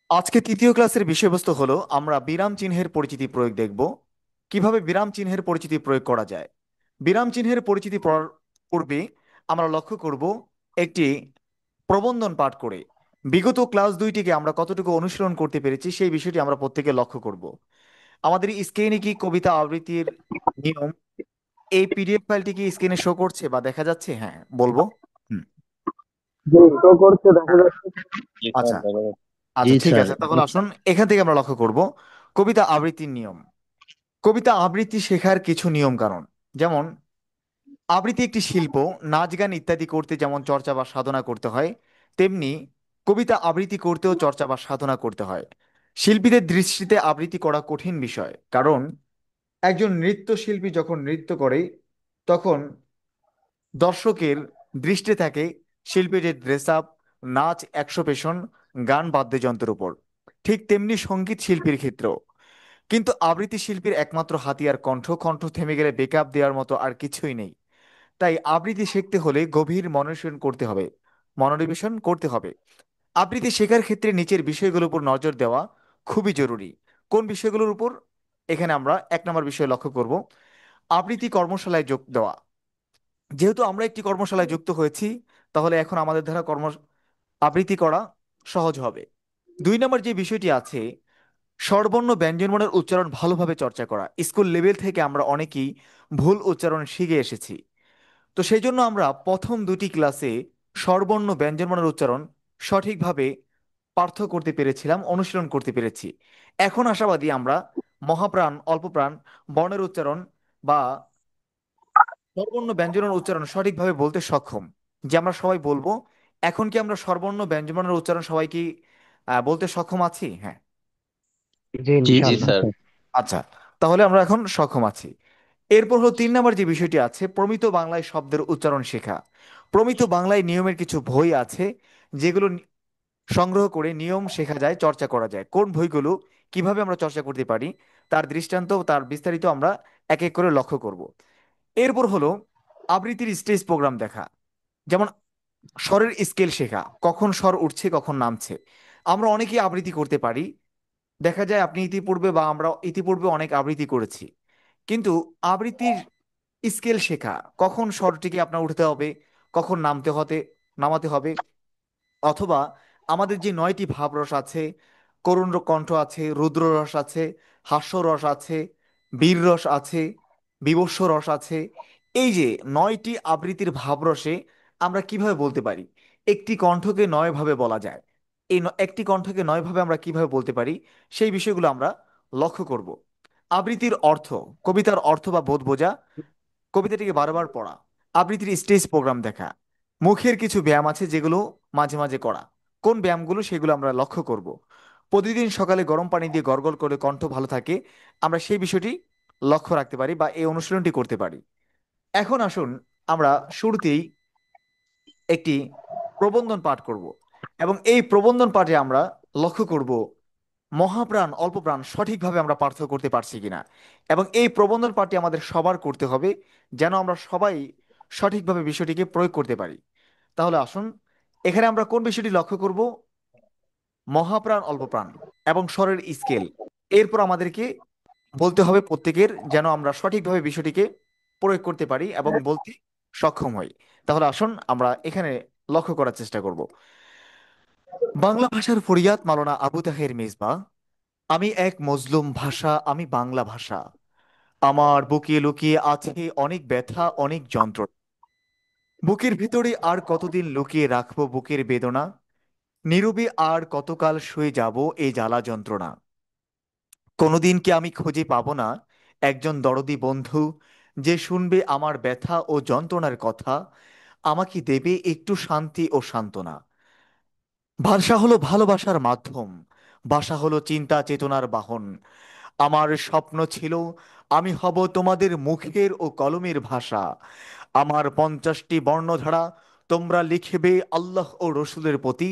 আজকে তৃতীয় ক্লাসের বিষয়বস্তু হলো আমরা বিরাম চিহ্নের পরিচিতি প্রয়োগ দেখব। কিভাবে বিরাম চিহ্নের পরিচিতি প্রয়োগ করা যায়। বিরাম চিহ্নের পরিচিতি পড়ার পূর্বে আমরা লক্ষ্য করব একটি প্রবন্ধন পাঠ করে বিগত ক্লাস দুইটিকে আমরা কতটুকু অনুসরণ করতে পেরেছি সেই বিষয়টি আমরা প্রত্যেকে লক্ষ্য করব। আমাদের স্ক্রিনে কি কবিতা আবৃত্তির নিয়ম, এই পিডিএফ ফাইলটি কি স্ক্রিনে শো করছে বা দেখা যাচ্ছে? হ্যাঁ, বলবো। হুম। জি, শো করছে, দেখা যাচ্ছে। জি স্যার, আচ্ছা। দেখা যাচ্ছে। আচ্ছা, জি ঠিক স্যার। আছে, তাহলে আসুন এখান থেকে আমরা লক্ষ্য করব কবিতা আবৃত্তির নিয়ম। কবিতা আবৃত্তি শেখার কিছু নিয়ম কানুন, যেমন আবৃত্তি একটি শিল্প। নাচ গান ইত্যাদি করতে যেমন চর্চা বা সাধনা করতে হয়, তেমনি কবিতা আবৃত্তি করতেও চর্চা বা সাধনা করতে হয়। শিল্পীদের দৃষ্টিতে আবৃত্তি করা কঠিন বিষয়, কারণ একজন নৃত্যশিল্পী যখন নৃত্য করে তখন দর্শকের দৃষ্টি থাকে শিল্পীর ড্রেস আপ, নাচ, অ্যাকশোপেশন, গান, বাদ্যযন্ত্রের উপর। ঠিক তেমনি সঙ্গীত শিল্পীর ক্ষেত্রেও। কিন্তু আবৃত্তি শিল্পীর একমাত্র হাতিয়ার কণ্ঠ। কণ্ঠ থেমে গেলে বেকআপ দেওয়ার মতো আর কিছুই নেই। তাই আবৃত্তি শিখতে হলে গভীর মনোনিবেশ করতে হবে, মনোনিবেশন করতে হবে। আবৃত্তি শেখার ক্ষেত্রে নিচের বিষয়গুলোর উপর নজর দেওয়া খুবই জরুরি। কোন বিষয়গুলোর উপর? এখানে আমরা এক নম্বর বিষয় লক্ষ্য করব, আবৃত্তি কর্মশালায় যোগ দেওয়া। যেহেতু আমরা একটি কর্মশালায় যুক্ত হয়েছি, তাহলে এখন আমাদের দ্বারা আবৃত্তি করা সহজ হবে। দুই নম্বর যে বিষয়টি আছে, স্বরবর্ণ ব্যঞ্জনবর্ণের উচ্চারণ ভালোভাবে চর্চা করা। স্কুল লেভেল থেকে আমরা অনেকেই ভুল উচ্চারণ শিখে এসেছি। তো সেই জন্য আমরা প্রথম দুটি ক্লাসে স্বরবর্ণ ব্যঞ্জনবর্ণের উচ্চারণ সঠিকভাবে পার্থক্য করতে পেরেছিলাম, অনুশীলন করতে পেরেছি। এখন আশাবাদী আমরা মহাপ্রাণ অল্পপ্রাণ বর্ণের উচ্চারণ বা স্বরবর্ণ ব্যঞ্জনের উচ্চারণ সঠিকভাবে বলতে সক্ষম, যে আমরা সবাই বলবো। এখন কি আমরা স্বরবর্ণ ব্যঞ্জনের উচ্চারণ সবাই কি বলতে সক্ষম আছি? হ্যাঁ। জি, জি জি ইনশাআল্লাহ। স্যার। আচ্ছা, তাহলে আমরা এখন সক্ষম আছি। এরপর হলো তিন নম্বর যে বিষয়টি আছে, প্রমিত বাংলায় শব্দের উচ্চারণ শেখা। প্রমিত বাংলায় নিয়মের কিছু বই আছে, যেগুলো সংগ্রহ করে নিয়ম শেখা যায়, চর্চা করা যায়। কোন বইগুলো, কিভাবে আমরা চর্চা করতে পারি, তার দৃষ্টান্ত, তার বিস্তারিত আমরা এক এক করে লক্ষ্য করব। এরপর হলো আবৃত্তির স্টেজ প্রোগ্রাম দেখা, যেমন স্বরের স্কেল শেখা, কখন স্বর উঠছে কখন নামছে। আমরা অনেকেই আবৃত্তি করতে পারি, দেখা যায় আপনি ইতিপূর্বে বা আমরা ইতিপূর্বে অনেক আবৃত্তি করেছি, কিন্তু আবৃত্তির স্কেল শেখা, কখন স্বরটিকে আপনার উঠতে হবে, কখন নামাতে হবে, অথবা আমাদের যে নয়টি ভাবরস আছে, করুণ কণ্ঠ আছে, রুদ্র রস আছে, হাস্যরস আছে, বীর রস আছে, বীভৎস রস আছে। এই যে নয়টি আবৃত্তির ভাবরসে আমরা কিভাবে বলতে পারি, একটি কণ্ঠকে নয় ভাবে বলা যায়, একটি কণ্ঠকে নয় ভাবে আমরা কিভাবে বলতে পারি, সেই বিষয়গুলো আমরা লক্ষ্য করব। আবৃত্তির অর্থ, কবিতার অর্থ বা বোধ বোঝা, কবিতাটিকে বারবার পড়া, আবৃত্তির স্টেজ প্রোগ্রাম দেখা। মুখের কিছু ব্যায়াম আছে যেগুলো মাঝে মাঝে করা। কোন ব্যায়ামগুলো সেগুলো আমরা লক্ষ্য করব। প্রতিদিন সকালে গরম পানি দিয়ে গড়গড় করে কণ্ঠ ভালো থাকে, আমরা সেই বিষয়টি লক্ষ্য রাখতে পারি বা এই অনুশীলনটি করতে পারি। এখন আসুন আমরা শুরুতেই একটি প্রবন্ধন পাঠ করব, এবং এই প্রবন্ধন পাঠে আমরা লক্ষ্য করব মহাপ্রাণ অল্পপ্রাণ সঠিকভাবে আমরা পার্থক্য করতে পারছি কিনা। এবং এই প্রবন্ধন পাঠটি আমাদের সবার করতে হবে, যেন আমরা সবাই সঠিকভাবে বিষয়টিকে প্রয়োগ করতে পারি। তাহলে আসুন, এখানে আমরা কোন বিষয়টি লক্ষ্য করব? মহাপ্রাণ অল্পপ্রাণ এবং স্বরের স্কেল। এরপর আমাদেরকে বলতে হবে প্রত্যেকের, যেন আমরা সঠিকভাবে বিষয়টিকে প্রয়োগ করতে পারি এবং বলতে সক্ষম হই। তাহলে আসুন আমরা এখানে লক্ষ্য করার চেষ্টা করব। বাংলা ভাষার ফরিয়াদ মাওলানা আবু তাহের মেজবা। আমি এক মজলুম ভাষা, আমি বাংলা ভাষা। আমার বুকে লুকিয়ে আছে অনেক ব্যথা, অনেক যন্ত্রণা। বুকের ভিতরে আর কতদিন লুকিয়ে রাখবো বুকের বেদনা। নীরবে আর কতকাল শুয়ে যাব এই জ্বালা যন্ত্রণা। কোনোদিন কি আমি খুঁজে পাবো না একজন দরদি বন্ধু, যে শুনবে আমার ব্যথা ও যন্ত্রণার কথা, আমাকে দেবে একটু শান্তি ও সান্ত্বনা। ভাষা হলো ভালোবাসার মাধ্যম, ভাষা হলো চিন্তা চেতনার বাহন। আমার স্বপ্ন ছিল আমি হব তোমাদের মুখের ও কলমের ভাষা। আমার 50টি বর্ণধারা, তোমরা লিখবে আল্লাহ ও রসুলের প্রতি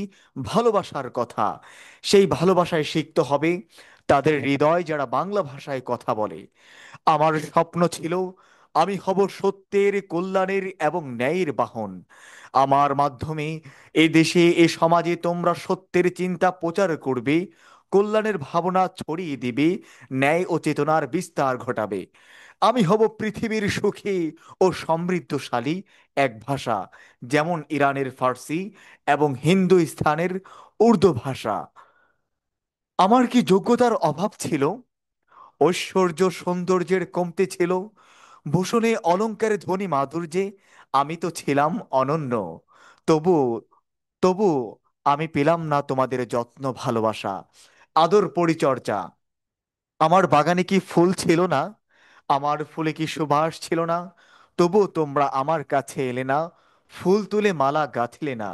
ভালোবাসার কথা। সেই ভালোবাসায় শিখতে হবে তাদের হৃদয় যারা বাংলা ভাষায় কথা বলে। আমার স্বপ্ন ছিল আমি হব সত্যের, কল্যাণের এবং ন্যায়ের বাহন। আমার মাধ্যমে এ দেশে, এ সমাজে তোমরা সত্যের চিন্তা প্রচার করবে, কল্যাণের ভাবনা ছড়িয়ে দিবে, ন্যায় ও চেতনার বিস্তার ঘটাবে। আমি হব পৃথিবীর সুখী ও সমৃদ্ধশালী এক ভাষা, যেমন ইরানের ফার্সি এবং হিন্দুস্থানের উর্দু ভাষা। আমার কি যোগ্যতার অভাব ছিল? ঐশ্বর্য সৌন্দর্যের কমতি ছিল? ভূষণে অলংকারে ধ্বনি মাধুর্যে আমি তো ছিলাম অনন্য। তবু তবু আমি পেলাম না তোমাদের যত্ন, ভালোবাসা, আদর, পরিচর্যা। আমার বাগানে কি ফুল ছিল না? আমার ফুলে কি সুবাস ছিল না? তবু তোমরা আমার কাছে এলে না, ফুল তুলে মালা গাঁথলে না।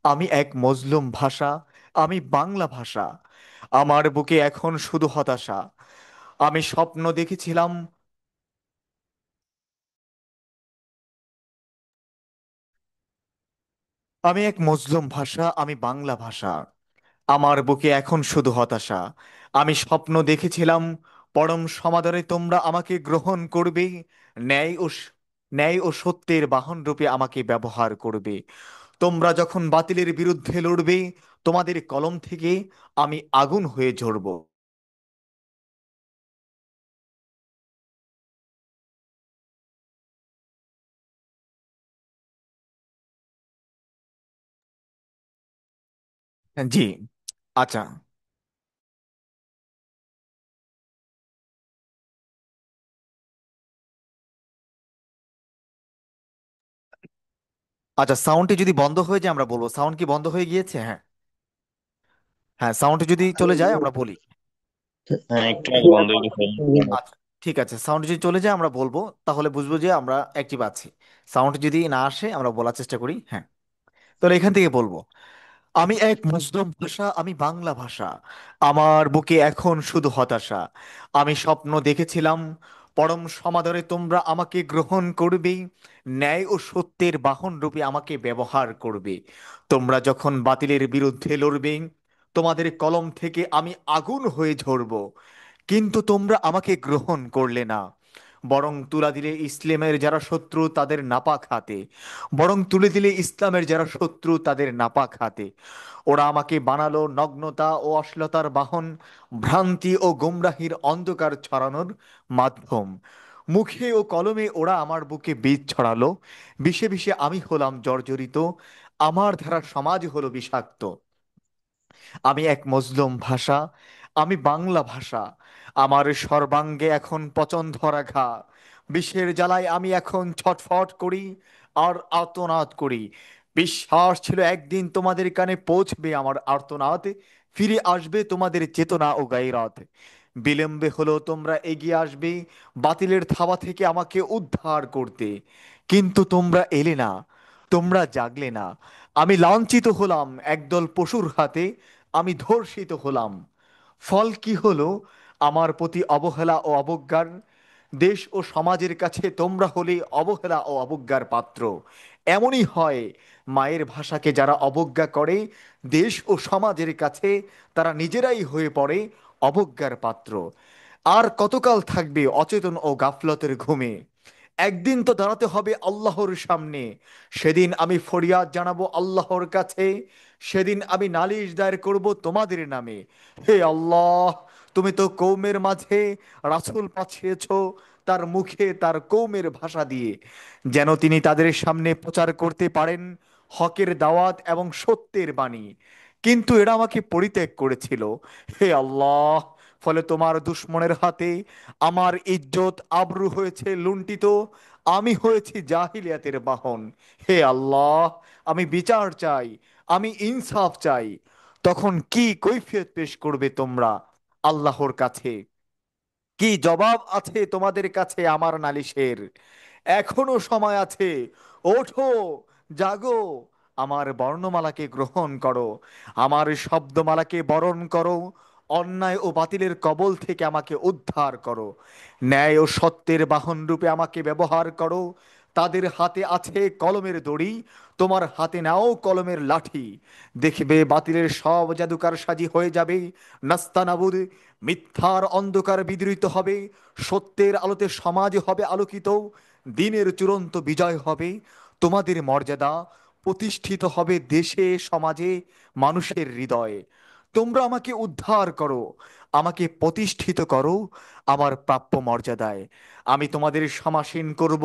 আমি এক মজলুম ভাষা, আমি বাংলা ভাষা। আমার বুকে এখন শুধু হতাশা। আমি স্বপ্ন দেখেছিলাম, আমি এক মজলুম ভাষা, আমি বাংলা ভাষা। আমার বুকে এখন শুধু হতাশা। আমি স্বপ্ন দেখেছিলাম, পরম সমাদরে তোমরা আমাকে গ্রহণ করবে, ন্যায় ও ন্যায় ও সত্যের বাহন রূপে আমাকে ব্যবহার করবে। তোমরা যখন বাতিলের বিরুদ্ধে লড়বে, তোমাদের কলম থেকে আমি আগুন হয়ে ঝরব। জি। আচ্ছা। আচ্ছা, সাউন্ডটি যদি বন্ধ হয়ে যায় আমরা বলবো। সাউন্ড কি বন্ধ হয়ে গিয়েছে? হ্যাঁ। হ্যাঁ, সাউন্ডটি যদি চলে যায় আমরা বলি। হ্যাঁ, একটু আগে জি বন্ধ এখন হয়ে গেছে। আচ্ছা, ঠিক আছে, সাউন্ড যদি চলে যায় আমরা বলবো, তাহলে বুঝবো যে আমরা অ্যাক্টিভ আছি। সাউন্ড যদি না আসে আমরা বলার চেষ্টা করি। হ্যাঁ, তাহলে এখান থেকে বলবো, আমি এক মুসলিম ভাষা, আমি বাংলা ভাষা। আমার বুকে এখন শুধু হতাশা। আমি স্বপ্ন দেখেছিলাম, পরম সমাদরে তোমরা আমাকে গ্রহণ করবে, ন্যায় ও সত্যের বাহন রূপে আমাকে ব্যবহার করবে। তোমরা যখন বাতিলের বিরুদ্ধে লড়বে, তোমাদের কলম থেকে আমি আগুন হয়ে ঝরব। কিন্তু তোমরা আমাকে গ্রহণ করলে না, বরং তুলা দিলে ইসলামের যারা শত্রু তাদের নাপাক হাতে। বরং তুলে দিলে ইসলামের যারা শত্রু তাদের নাপাক হাতে। ওরা আমাকে বানালো নগ্নতা ও অশ্লীলতার বাহন, ভ্রান্তি ও গুমরাহির অন্ধকার ছড়ানোর মাধ্যম। মুখে ও কলমে ওরা আমার বুকে বীজ ছড়ালো, বিষে বিষে আমি হলাম জর্জরিত, আমার ধারা সমাজ হলো বিষাক্ত। আমি এক মজলুম ভাষা, আমি বাংলা ভাষা। আমার সর্বাঙ্গে এখন পচন ধরা ঘা। বিষের জ্বালায় আমি এখন ছটফট করি আর আর্তনাদ করি। বিশ্বাস ছিল একদিন তোমাদের কানে পৌঁছবে আমার আর্তনাদ, ফিরে আসবে তোমাদের চেতনা ও গায়রাত। বিলম্বে হলো তোমরা এগিয়ে আসবে বাতিলের থাবা থেকে আমাকে উদ্ধার করতে, কিন্তু তোমরা এলে না, তোমরা জাগলে না। আমি লাঞ্ছিত হলাম একদল পশুর হাতে, আমি ধর্ষিত হলাম। ফল কি হলো আমার প্রতি অবহেলা ও অবজ্ঞার? দেশ ও সমাজের কাছে তোমরা হলে অবহেলা ও অবজ্ঞার পাত্র। এমনই হয়, মায়ের ভাষাকে যারা অবজ্ঞা করে, দেশ ও সমাজের কাছে তারা নিজেরাই হয়ে পড়ে অবজ্ঞার পাত্র। আর কতকাল থাকবে অচেতন ও গাফলতের ঘুমে? একদিন তো দাঁড়াতে হবে আল্লাহর সামনে। সেদিন আমি ফরিয়াদ জানাবো আল্লাহর কাছে। সেদিন আমি নালিশ দায়ের করব তোমাদের নামে। হে আল্লাহ, তুমি তো কৌমের মাঝে রাসূল পাঠিয়েছ, তার মুখে তার কৌমের ভাষা দিয়ে, যেন তিনি তাদের সামনে প্রচার করতে পারেন হকের দাওয়াত এবং সত্যের বাণী। কিন্তু এরা আমাকে পরিত্যাগ করেছিল। হে আল্লাহ, ফলে তোমার দুশ্মনের হাতে আমার ইজ্জত আবরু হয়েছে লুণ্ঠিত। আমি হয়েছি জাহিলিয়াতের বাহন। হে আল্লাহ, আমি বিচার চাই, আমি ইনসাফ চাই। তখন কি কৈফিয়ত পেশ করবে তোমরা আল্লাহর কাছে? কি জবাব আছে তোমাদের কাছে আমার নালিশের? এখনো সময় আছে, ওঠো, জাগো, আমার বর্ণমালাকে গ্রহণ করো, আমার শব্দমালাকে বরণ করো, অন্যায় ও বাতিলের কবল থেকে আমাকে উদ্ধার করো, ন্যায় ও সত্যের বাহন রূপে আমাকে ব্যবহার করো। তাদের হাতে আছে কলমের দড়ি, তোমার হাতে নাও কলমের লাঠি। দেখবে বাতিলের সব জাদুকার সাজি হয়ে যাবে নাস্তানাবুদ, মিথ্যার অন্ধকার বিদৃত হবে, সত্যের আলোতে সমাজ হবে আলোকিত, দিনের চূড়ান্ত বিজয় হবে, তোমাদের মর্যাদা প্রতিষ্ঠিত হবে দেশে সমাজে মানুষের হৃদয়ে। তোমরা আমাকে উদ্ধার করো, আমাকে প্রতিষ্ঠিত করো আমার প্রাপ্য মর্যাদায়। আমি তোমাদের সমাসীন করব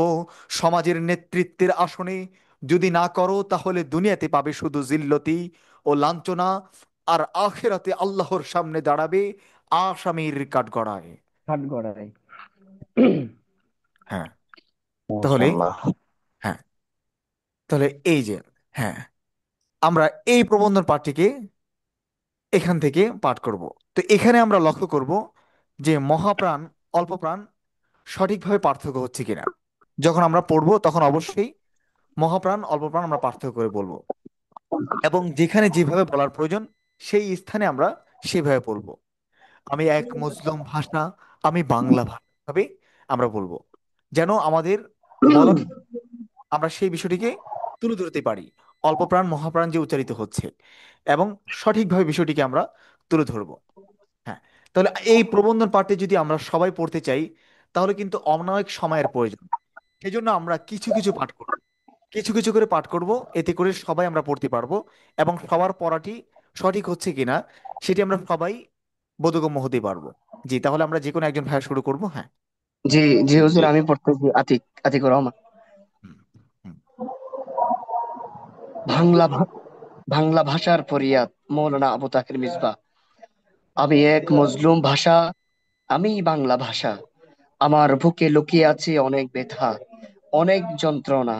সমাজের নেতৃত্বের আসনে। যদি না করো তাহলে দুনিয়াতে পাবে শুধু জিল্লতি ও লাঞ্ছনা, আর আখেরাতে আল্লাহর সামনে দাঁড়াবে আসামির কাঠগড়ায়। কাঠগড়ায়। হ্যাঁ। তাহলে মাশাআল্লাহ। হ্যাঁ, তাহলে এই যে, হ্যাঁ, আমরা এই প্রবন্ধন পাঠটিকে এখান থেকে পাঠ করব। তো এখানে আমরা লক্ষ্য করব যে মহাপ্রাণ অল্প প্রাণ সঠিকভাবে পার্থক্য হচ্ছে কিনা। যখন আমরা পড়বো তখন অবশ্যই মহাপ্রাণ অল্প প্রাণ আমরা পার্থক্য করে বলবো, এবং যেখানে যেভাবে বলার প্রয়োজন সেই স্থানে আমরা সেভাবে বলবো। আমি এক মজলুম ভাষা, আমি বাংলা ভাষা ভাবে আমরা বলবো, যেন আমাদের বলার আমরা সেই বিষয়টিকে তুলে ধরতে পারি, অল্প প্রাণ মহাপ্রাণ যে উচ্চারিত হচ্ছে, এবং সঠিকভাবে বিষয়টিকে আমরা তুলে ধরবো। হ্যাঁ। তাহলে এই প্রবন্ধন পাঠে যদি আমরা সবাই পড়তে চাই তাহলে কিন্তু অনেক সময়ের প্রয়োজন। সেই জন্য আমরা কিছু কিছু পাঠ করব, কিছু কিছু করে পাঠ করব, এতে করে সবাই আমরা পড়তে পারবো, এবং সবার পড়াটি সঠিক হচ্ছে কিনা সেটি আমরা সবাই বোধগম্য হতে পারবো। জি, তাহলে আমরা যে কোনো একজন ভাইয়া শুরু করব। হ্যাঁ। জি জি হুজুর, জি। আমি পড়তেছি। আতিকুর রহমান। হুম, হুম। বাংলা বাংলা ভাষার ফরিয়াদ, মৌলানা আবু তাহের মিসবাহ। আমি এক মজলুম ভাষা, আমি বাংলা ভাষা। আমার বুকে লুকিয়ে আছে অনেক ব্যথা, অনেক যন্ত্রণা।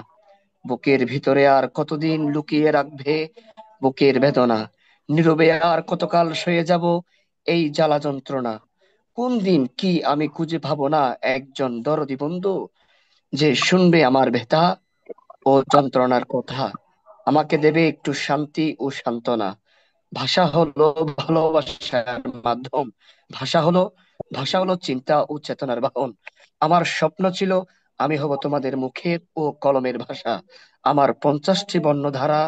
বুকের ভিতরে আর কতদিন লুকিয়ে রাখবে বুকের বেদনা? নীরবে আর কতকাল সয়ে যাব এই জ্বালা যন্ত্রণা? কোন দিন কি আমি খুঁজে পাবো না একজন দরদি বন্ধু, যে শুনবে আমার ব্যথা ও যন্ত্রণার কথা, আমাকে দেবে একটু শান্তি ও সান্ত্বনা। ভাষা হলো ভালোবাসার মাধ্যম, ভাষা হলো ভাষা হলো চিন্তা ও চেতনার বাহন। আমার স্বপ্ন ছিল আমি হব তোমাদের মুখের ও কলমের ভাষা। আমার 50টি বর্ণধারা,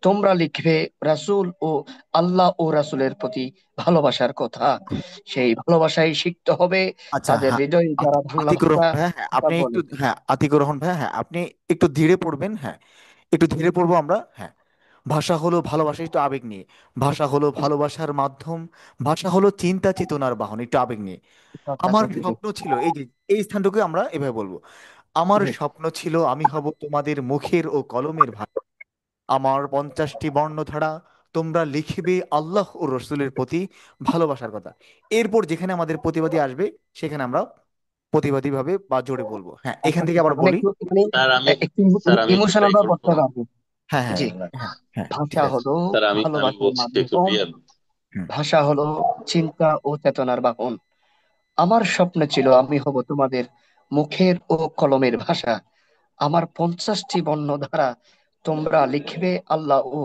তোমরা লিখবে রাসূল ও আল্লাহ ও রাসূলের প্রতি ভালোবাসার কথা। সেই ভালোবাসায় শিখতে হবে আচ্ছা, তাদের হ্যাঁ। হৃদয়, যারা বাংলা আতিকুর ভাষা রহমান ভাইয়া, হ্যাঁ, কথা আপনি একটু, বলে। হ্যাঁ, আতিকুর রহমান ভাইয়া, হ্যাঁ, আপনি একটু ধীরে পড়বেন। হ্যাঁ, একটু ধীরে পড়বো আমরা। হ্যাঁ। ভাষা হলো ভালোবাসা, একটু আবেগ নিয়ে। ভাষা হলো ভালোবাসার মাধ্যম, ভাষা হলো চিন্তা চেতনার বাহন, একটু আবেগ নিয়ে। আমার জি স্বপ্ন ছিল, এই যে এই স্থানটুকু আমরা এভাবে বলবো, আমার জি। স্বপ্ন ছিল আমি হব তোমাদের মুখের ও কলমের ভাষা। আমার 50টি বর্ণধারা, তোমরা লিখবে আল্লাহ ও রসুলের প্রতি ভালোবাসার কথা। এরপর যেখানে আমাদের প্রতিবাদী আসবে সেখানে আমরা প্রতিবাদী ভাবে বা জোরে বলবো। হ্যাঁ, আচ্ছা এখান থেকে আচ্ছা, আবার মানে বলি। একটু মানে একটু আমি একটু ইমোশনাল ট্রাই ভাবে করবো। পড়তে হবে আর কি। হ্যাঁ, হ্যাঁ, জি। হ্যাঁ, হ্যাঁ, ঠিক ভাষা আছে। হলো আমি ভালোবাসার বলছি একটু মাধ্যম, ক্লিয়ার। হুম। ভাষা হলো চিন্তা ও চেতনার বাহন। আমার স্বপ্ন ছিল আমি হব তোমাদের মুখের ও কলমের ভাষা। আমার 50টি বর্ণ দ্বারা তোমরা লিখবে আল্লাহ ও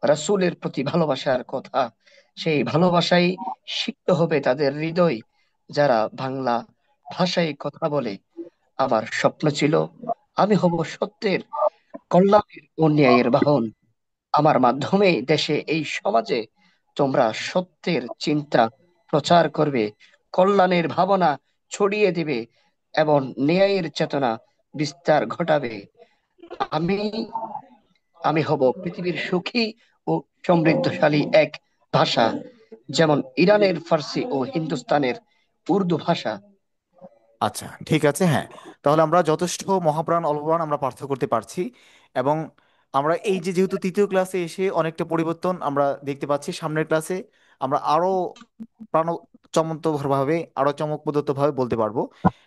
রাসূলের প্রতি ভালোবাসার কথা। সেই ভালোবাসাই শিখতে হবে তাদের হৃদয়, যারা বাংলা ভাষায় কথা বলে। আমার স্বপ্ন ছিল আমি হব সত্যের, কল্যাণের ও ন্যায়ের বাহন। আমার মাধ্যমে দেশে এই সমাজে তোমরা সত্যের চিন্তা প্রচার করবে, কল্যাণের ভাবনা ছড়িয়ে দিবে এবং ন্যায়ের চেতনা বিস্তার ঘটাবে। আমি আমি হব পৃথিবীর সুখী ও সমৃদ্ধশালী এক ভাষা, যেমন ইরানের ফার্সি ও হিন্দুস্তানের উর্দু ভাষা। আচ্ছা, ঠিক আছে। হ্যাঁ, তাহলে আমরা যথেষ্ট মহাপ্রাণ অল্পপ্রাণ আমরা পার্থক্য করতে পারছি, এবং আমরা এই যে যেহেতু তৃতীয় ক্লাসে এসে অনেকটা পরিবর্তন আমরা দেখতে পাচ্ছি, সামনের ক্লাসে আমরা আরো প্রাণ ভাবে আরো চমকপ্রদত্ত ভাবে বলতে পারবো।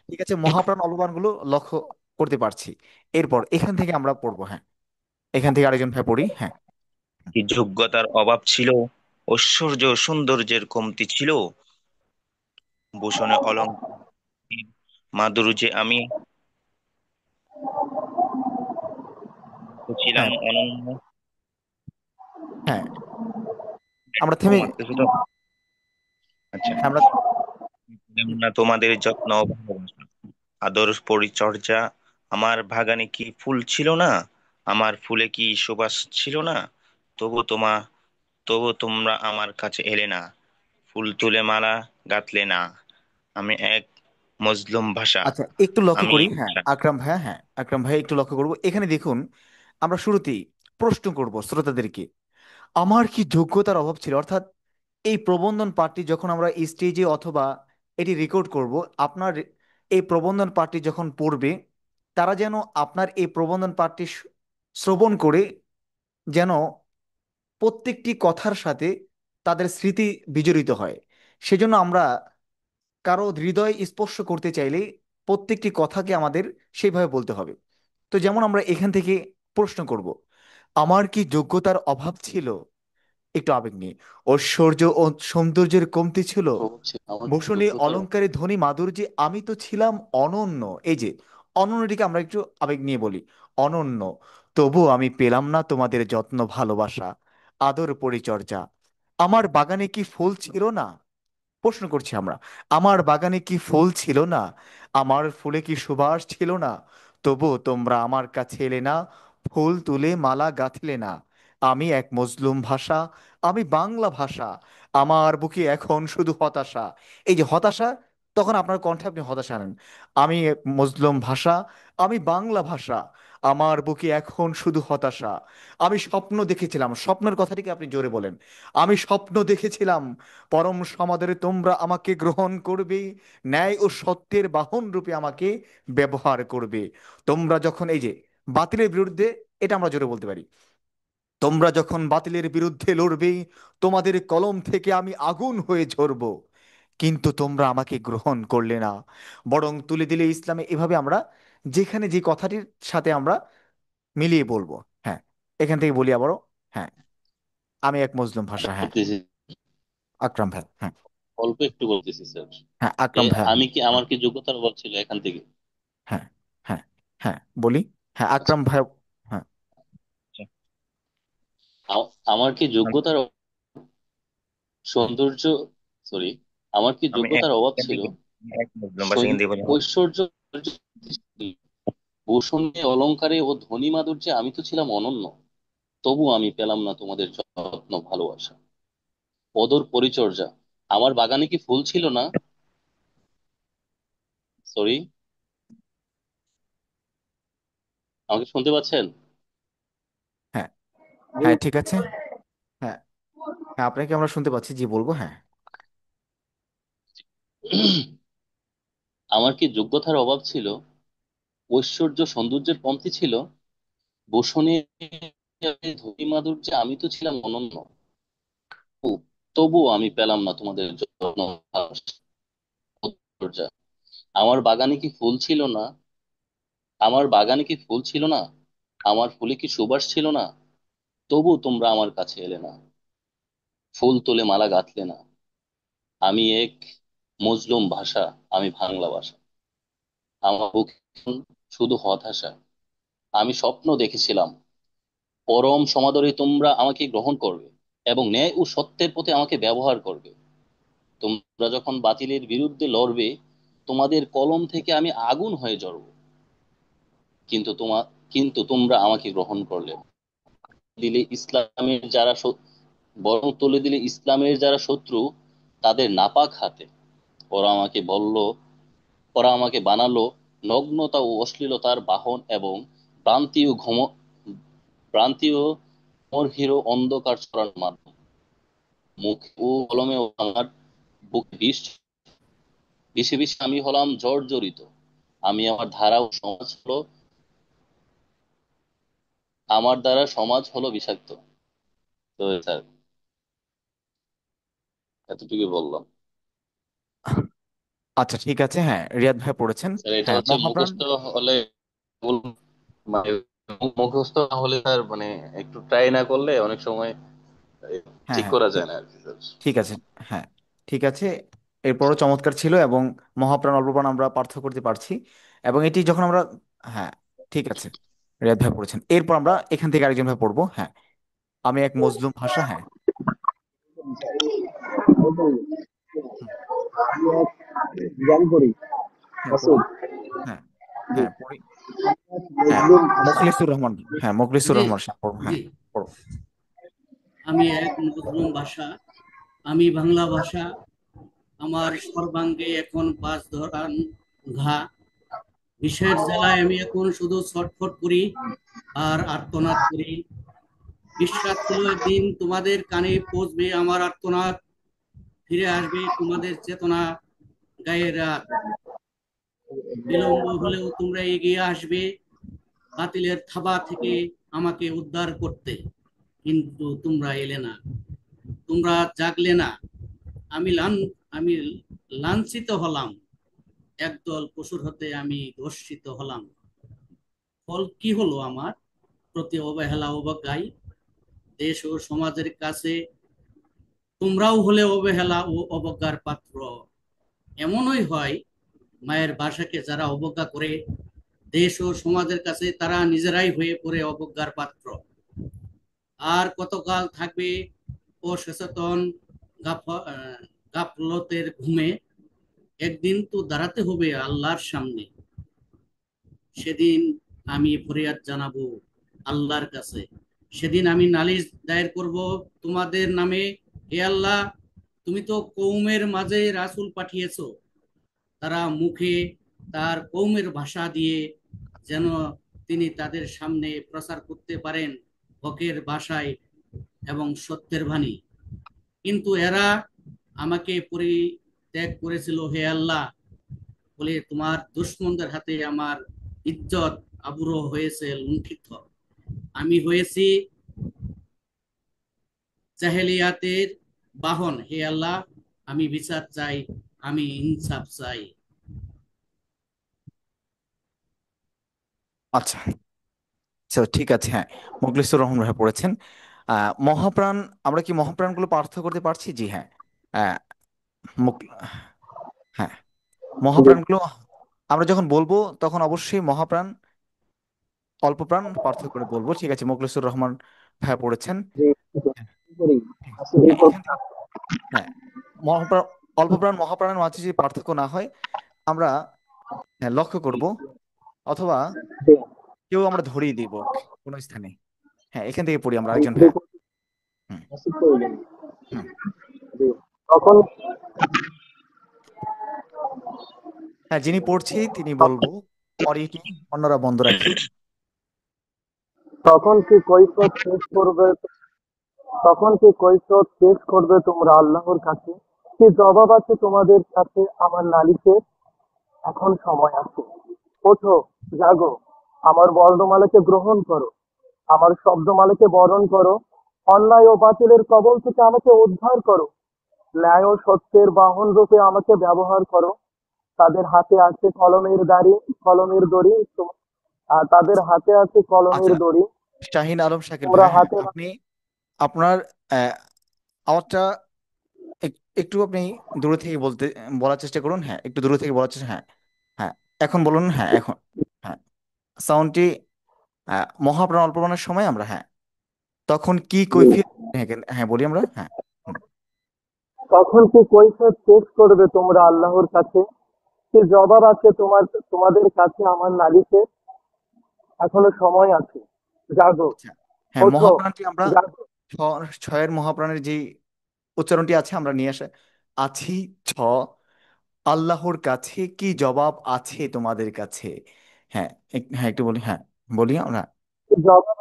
ঠিক আছে, মহাপ্রাণ অল্পপ্রাণ গুলো লক্ষ্য করতে পারছি। এরপর এখান থেকে আমরা পড়বো। হ্যাঁ, এখান থেকে আরেকজন ভাই পড়ি। হ্যাঁ। কি যোগ্যতার অভাব ছিল, ঐশ্বর্য সৌন্দর্যের কমতি ছিল, ভূষণে অলংকৃত মাধুর্যে আমি ছিলাম হ্যাঁ। অনন্য। হ্যাঁ, আমরা থেমে, মারতেছো তো? আচ্ছা। হ্যাঁ, আমরা, পেলাম না তোমাদের যত্ন ও ভালোবাসা, আদর পরিচর্যা আমার বাগানে কি ফুল ছিল না, আমার ফুলে কি সুবাস ছিল না, তবু তোমা তবু তোমরা আমার কাছে এলে না, ফুল তুলে মালা গাঁথলে না। আমি এক মজলুম ভাষা। আচ্ছা, একটু লক্ষ্য আমি করি, হ্যাঁ আকরাম ভাইয়া, হ্যাঁ আকরাম ভাই একটু লক্ষ্য করবো এখানে দেখুন। আমরা শুরুতেই প্রশ্ন করব শ্রোতাদেরকে, আমার কি যোগ্যতার অভাব ছিল, অর্থাৎ এই প্রবন্ধন পাঠটি যখন আমরা স্টেজে অথবা এটি রেকর্ড করব, আপনার এই প্রবন্ধন পাঠটি যখন পড়বে, তারা যেন আপনার এই প্রবন্ধন পাঠটি শ্রবণ করে যেন প্রত্যেকটি কথার সাথে তাদের স্মৃতি বিজড়িত হয়। সেজন্য আমরা কারো হৃদয় স্পর্শ করতে চাইলে প্রত্যেকটি কথাকে আমাদের সেইভাবে বলতে হবে। তো যেমন আমরা এখান থেকে প্রশ্ন করব, আমার কি যোগ্যতার অভাব ছিল, একটু আবেগ নিয়ে, ঐশ্বর্য ও সৌন্দর্যের কমতি ছিল, হচ্ছে আমার কি ভূষণে যোগ্যতার অলংকারে ধনী মাধুর্যে আমি তো ছিলাম অনন্য। এই যে অনন্যটিকে আমরা একটু আবেগ নিয়ে বলি, অনন্য, তবু আমি পেলাম না তোমাদের যত্ন ভালোবাসা, আদর পরিচর্যা। আমার বাগানে কি ফুল ছিল না, প্রশ্ন করছি আমরা, আমার বাগানে কি ফুল ছিল না, আমার ফুলে কি সুবাস ছিল না, তবু তোমরা আমার কাছে এলে না, ফুল তুলে মালা গাঁথলে না। আমি এক মজলুম ভাষা, আমি বাংলা ভাষা, আমার বুকে এখন শুধু হতাশা। এই যে হতাশা, তখন আপনার কণ্ঠে আপনি হতাশা আনেন, আমি এক মজলুম ভাষা, আমি বাংলা ভাষা, আমার বুকে এখন শুধু হতাশা। আমি স্বপ্ন দেখেছিলাম, স্বপ্নের কথাটিকে আপনি জোরে বলেন, আমি স্বপ্ন দেখেছিলাম পরম সমাদরে তোমরা আমাকে গ্রহণ করবে, ন্যায় ও সত্যের বাহন রূপে আমাকে ব্যবহার করবে। তোমরা যখন, এই যে বাতিলের বিরুদ্ধে, এটা আমরা জোরে বলতে পারি, তোমরা যখন বাতিলের বিরুদ্ধে লড়বে, তোমাদের কলম থেকে আমি আগুন হয়ে ঝরব, কিন্তু তোমরা আমাকে গ্রহণ করলে না, বরং তুলে দিলে ইসলামে। এভাবে আমরা যেখানে যে কথাটির সাথে আমরা মিলিয়ে বলবো। হ্যাঁ, এখান থেকে বলি আবারও, হ্যাঁ, আমি এক মজলুম ভাষা, হ্যাঁ বলতেছি, আকরাম ভাই, হ্যাঁ অল্প একটু বলতেছি স্যার। হ্যাঁ এ আকরাম ভাই, আমি কি হ্যাঁ আমার কি যোগ্যতার অভাব ছিল এখান থেকে? হ্যাঁ হ্যাঁ হ্যাঁ বলি, হ্যাঁ আচ্ছা, আকরাম ভাই, হ্যাঁ আমার কি যোগ্যতার হ্যাঁ সৌন্দর্য, সরি, আমার কি আমি এক যোগ্যতার অভাব এখান ছিল? থেকে এক মজলুম ভাষা কিন্তু বলি। ঐশ্বর্য, ভূষণে অলংকারে ও ধনী মাধুর্যে আমি তো ছিলাম অনন্য, তবু আমি পেলাম না তোমাদের যত্ন ভালোবাসা, অদর পরিচর্যা। আমার বাগানে কি ফুল ছিল না? সরি, আমাকে শুনতে পাচ্ছেন? হ্যাঁ হ্যাঁ ঠিক আছে, হ্যাঁ হ্যাঁ আপনাকে আমরা শুনতে পাচ্ছি, জি বলবো, হ্যাঁ আমার কি যোগ্যতার অভাব ছিল? ঐশ্বর্য সৌন্দর্যের কমতি ছিল? বসনে ধনী মাধুর্যে আমি তো ছিলাম অনন্য, তবুও আমি পেলাম না তোমাদের যত্ন ভালোবাসা, পরিচর্যা। আমার বাগানে কি ফুল ছিল না? আমার বাগানে কি ফুল ছিল না, আমার ফুলে কি সুবাস ছিল না, তবু তোমরা আমার কাছে এলে না, ফুল তুলে মালা গাঁথলে না। আমি এক মজলুম ভাষা, আমি বাংলা ভাষা, আমার বুকে শুধু হতাশা। আমি স্বপ্ন দেখেছিলাম পরম সমাদরে তোমরা আমাকে গ্রহণ করবে এবং ন্যায় ও সত্যের পথে আমাকে ব্যবহার করবে। তোমরা যখন বাতিলের বিরুদ্ধে লড়বে, তোমাদের কলম থেকে আমি আগুন হয়ে জ্বলব, কিন্তু কিন্তু তোমরা আমাকে গ্রহণ করলে না। দিলে ইসলামের যারা বরং তুলে দিলে ইসলামের যারা শত্রু, তাদের নাপাক হাতে। ওরা আমাকে বলল, ওরা আমাকে বানালো নগ্নতা ও অশ্লীলতার বাহন এবং ভ্রান্তি ও ভ্রান্তি ও হিরো অন্ধকার ছড়ানোর মাধ্যম। মুখ ও কলমে আমার বুকে বিষে বিষে আমি হলাম জর্জরিত। আমি আমার ধারা ও সমাজ হলো আমার দ্বারা সমাজ হলো বিষাক্ত। তো স্যার, এতটুকুই বললাম। আচ্ছা ঠিক আছে, হ্যাঁ রিয়াদ ভাই পড়েছেন, স্যার এটা হ্যাঁ হচ্ছে মহাপ্রাণ, মুখস্থ হলে মানে মুখস্থ না হলে স্যার, মানে একটু ট্রাই না করলে অনেক সময় হ্যাঁ ঠিক হ্যাঁ করা ঠিক, যায় না আর কি স্যার। ঠিক আছে, হ্যাঁ ঠিক আছে, এরপরও চমৎকার ছিল, এবং মহাপ্রাণ অল্পপ্রাণ আমরা পার্থক্য করতে পারছি, এবং এটি যখন আমরা, হ্যাঁ ঠিক আছে, রিয়াদ ভাই পড়েছেন, এরপর আমরা এখান থেকে আরেকজন ভাই পড়বো, হ্যাঁ, আমি এক মজলুম ভাষা, হ্যাঁ হুম, জ্ঞান করি হ্যাঁ পড়ি, মাসুদ। হ্যাঁ জি। হ্যাঁ পড়ি, হ্যাঁ, মজলুম ভাষা। মুখলিসুর রহমান, হ্যাঁ মুখলিসুর জি রহমান সাহেব পড়ো, জি। হ্যাঁ পড়ো। আমি এক মজলুম ভাষা, আমি বাংলা ভাষা, আমার সর্বাঙ্গে এখন বাস ধরান ঘা, বিষের জ্বালায় আমি এখন শুধু ছটফট করি আর আর্তনাদ করি। বিশ্বাস ছিল একদিন তোমাদের কানে পৌঁছবে আমার আর্তনাদ, ফিরে আসবে তোমাদের চেতনা, গায়ে রাত। বিলম্ব হলেও তোমরা এগিয়ে আসবে বাতিলের থাবা থেকে আমাকে উদ্ধার করতে, কিন্তু তোমরা এলে না, তোমরা জাগলে না। আমি লান আমি লাঞ্ছিত হলাম, একদল পশুর হতে আমি ধর্ষিত হলাম। ফল কি হলো আমার? প্রতি অবহেলা অবজ্ঞায় দেশ ও সমাজের কাছে তোমরাও হলে অবহেলা ও অবজ্ঞার পাত্র। এমনই হয়, মায়ের ভাষাকে যারা অবজ্ঞা করে দেশ ও সমাজের কাছে তারা নিজেরাই হয়ে পড়ে অবজ্ঞার পাত্র। আর কতকাল থাকবে অসচেতন গাফলতের ঘুমে? একদিন তো দাঁড়াতে হবে আল্লাহর সামনে, সেদিন আমি ফরিয়াদ জানাবো আল্লাহর কাছে, সেদিন আমি নালিশ দায়ের করব তোমাদের নামে। হে আল্লাহ, তুমি তো কৌমের মাঝে রাসূল পাঠিয়েছো, তারা মুখে তার কৌমের ভাষা দিয়ে যেন তিনি তাদের সামনে প্রচার করতে পারেন হকের ভাষায় এবং সত্যের বাণী। কিন্তু এরা আমাকে পরিত্যাগ করেছিল। হে আল্লাহ, বলে তোমার দুশমনদের হাতে আমার ইজ্জত আবরু হয়েছে লুণ্ঠিত। আমি হয়েছি জাহেলিয়াতের বাহন। হে আল্লাহ, আমি বিচার চাই, আমি ইনসাফ চাই। আচ্ছা, আচ্ছা ঠিক আছে, হ্যাঁ মুখলিসুর রহমান ভাই পড়েছেন। মহাপ্রাণ, আমরা কি মহাপ্রাণগুলো পার্থক্য করতে পারছি? জি হ্যাঁ। আহ, মুখ- হ্যাঁ, জি মহাপ্রাণগুলো আমরা যখন বলবো তখন অবশ্যই মহাপ্রাণ, অল্প প্রাণ পার্থক্য করে বলবো। ঠিক আছে, মুখলিসুর রহমান ভাই পড়েছেন। জি জি, হ্যাঁ, করি। ঠিক আছে। আসলে হ্যাঁ, এখান থেকে হ্যাঁ, মহাপ্রাণ, অল্প প্রাণ মহাপ্রাণের মাঝে যদি পার্থক্য না হয় আমরা হ্যাঁ লক্ষ্য করব, অথবা কেউ আমরা ধরিয়ে দিব কোনো স্থানে। হ্যাঁ, এখান থেকে পড়ি আমরা আরেকজন ভাইয়া। হুম হুম। তখন হ্যাঁ, যিনি পড়ছি তিনি বলবো, পরেটি অন্যরা বন্ধ রাখি। তখন কি কৈফিয়ত পেশ করবে, তখন কি কৈফিয়ত পেশ করবে তোমরা আল্লাহর কাছে? কি জবাব আছে তোমাদের কাছে আমার নালিশের? এখন সময় আছে, ওঠো, জাগো, আমার বর্ণমালাকে গ্রহণ করো, আমার শব্দমালাকে বরণ করো, অন্যায় ও বাতিলের কবল থেকে আমাকে উদ্ধার করো, ন্যায় ও সত্যের বাহন রূপে আমাকে ব্যবহার করো। তাদের হাতে আছে কলমের দড়ি, তাদের হাতে আছে কলমের আচ্ছা, দড়ি, শাহিন আলম শাকিল তোমরা ভাইয়া, হ্যাঁ হাতে। আপনি আপনার আহ, আওয়াজটা একটু আপনি দূরে থেকে বলার চেষ্টা করুন। হ্যাঁ, একটু দূরে থেকে বলার চেষ্টা, হ্যাঁ হ্যাঁ, এখন বলুন, হ্যাঁ এখন, হ্যাঁ সাউন্ডটি মহাপ্রাণ অল্পপ্রাণের সময় আমরা, হ্যাঁ তখন কি কৈফিয়ত, হ্যাঁ হ্যাঁ বলি আমরা, হ্যাঁ হুম, তখন কি কৈফিয়ত পেশ করবে তোমরা আল্লাহর কাছে? কি জবাব আছে তোমাদের কাছে আমার নালিশের? এখনো সময় আছে, জাগো, আচ্ছা। হ্যাঁ, ওঠো, মহাপ্রাণটি আমরা জাগো। ছয়ের মহাপ্রাণের যে উচ্চারণটি আছে আমরা নিয়ে আছি ছ, আল্লাহর কাছে কি জবাব আছে তোমাদের কাছে। হ্যাঁ হ্যাঁ একটু বলি, হ্যাঁ বলি আমরা। কি জবাব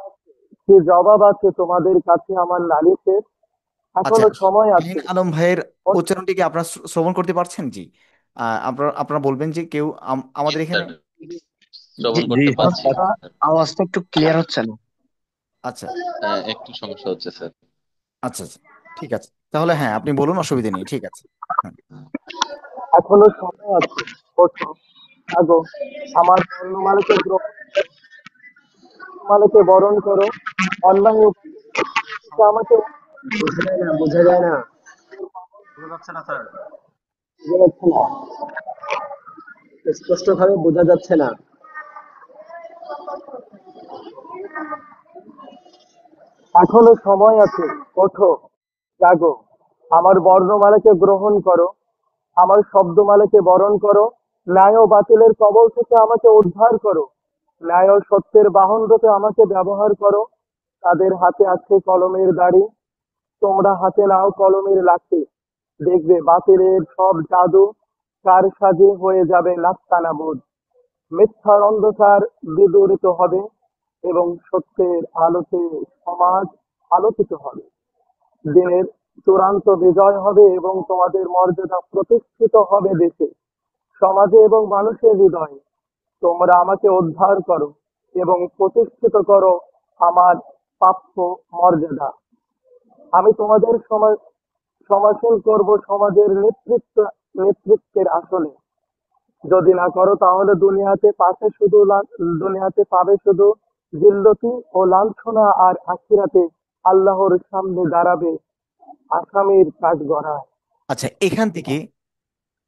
কি জবাব আছে তোমাদের কাছে আমার নালিশের? আচ্ছা, এখনো সময় শাহিন আছে, আলম ভাইয়ের ওঠো। উচ্চারণটি কি আপনারা শ্রবণ করতে পারছেন? জি, আপনারা আপনারা বলবেন যে কেউ আমাদের এখানে। স্যার, জি, শ্রবণ জি করতে পারছি। আওয়াজটা আওয়াজটা একটু ক্লিয়ার হচ্ছে না। আচ্ছা হ্যাঁ, একটু সমস্যা হচ্ছে স্যার। আচ্ছা আচ্ছা, ঠিক আছে, তাহলে হ্যাঁ আপনি বলুন, অসুবিধা নেই, ঠিক আছে। হুম, এখনো সময় আছে, ওঠো, জাগো, আমার বর্ণমালাকে বরণ করো, অন্যায় ও থেকে আমাকে। বোঝা যায় না, বোঝা যায় না, বোঝা যাচ্ছে না স্যার। বোঝা যাচ্ছে না, স্পষ্ট ভাবে বোঝা যাচ্ছে না। এখনো সময় আছে, ওঠো, জাগো, আমার বর্ণমালাকে গ্রহণ করো, আমার শব্দমালাকে বরণ করো, ন্যায় ও বাতিলের কবল থেকে আমাকে উদ্ধার করো, ন্যায় ও সত্যের বাহন রূপে আমাকে ব্যবহার করো। তাদের হাতে আছে কলমের দাড়ি, তোমরা হাতে নাও কলমের লাঠি। দেখবে বাতিলের সব জাদু কারসাজি হয়ে যাবে নাস্তানাবুদ। মিথ্যার অন্ধকার বিদূরিত হবে এবং সত্যের আলোতে সমাজ আলোকিত হবে। দিনের চূড়ান্ত বিজয় হবে এবং তোমাদের মর্যাদা প্রতিষ্ঠিত হবে দেশে, সমাজে এবং মানুষের হৃদয়ে। তোমরা আমাকে উদ্ধার করো এবং প্রতিষ্ঠিত করো আমার প্রাপ্য মর্যাদা। আমি তোমাদের সমাসীন করব সমাজের নেতৃত্বের আসনে। যদি না করো তাহলে দুনিয়াতে পাবে শুধু জিল্লতি ও লাঞ্ছনা, আর আখিরাতে আল্লাহর সামনে দাঁড়াবে আসামির কাঠগড়ায়। আচ্ছা, এখান থেকে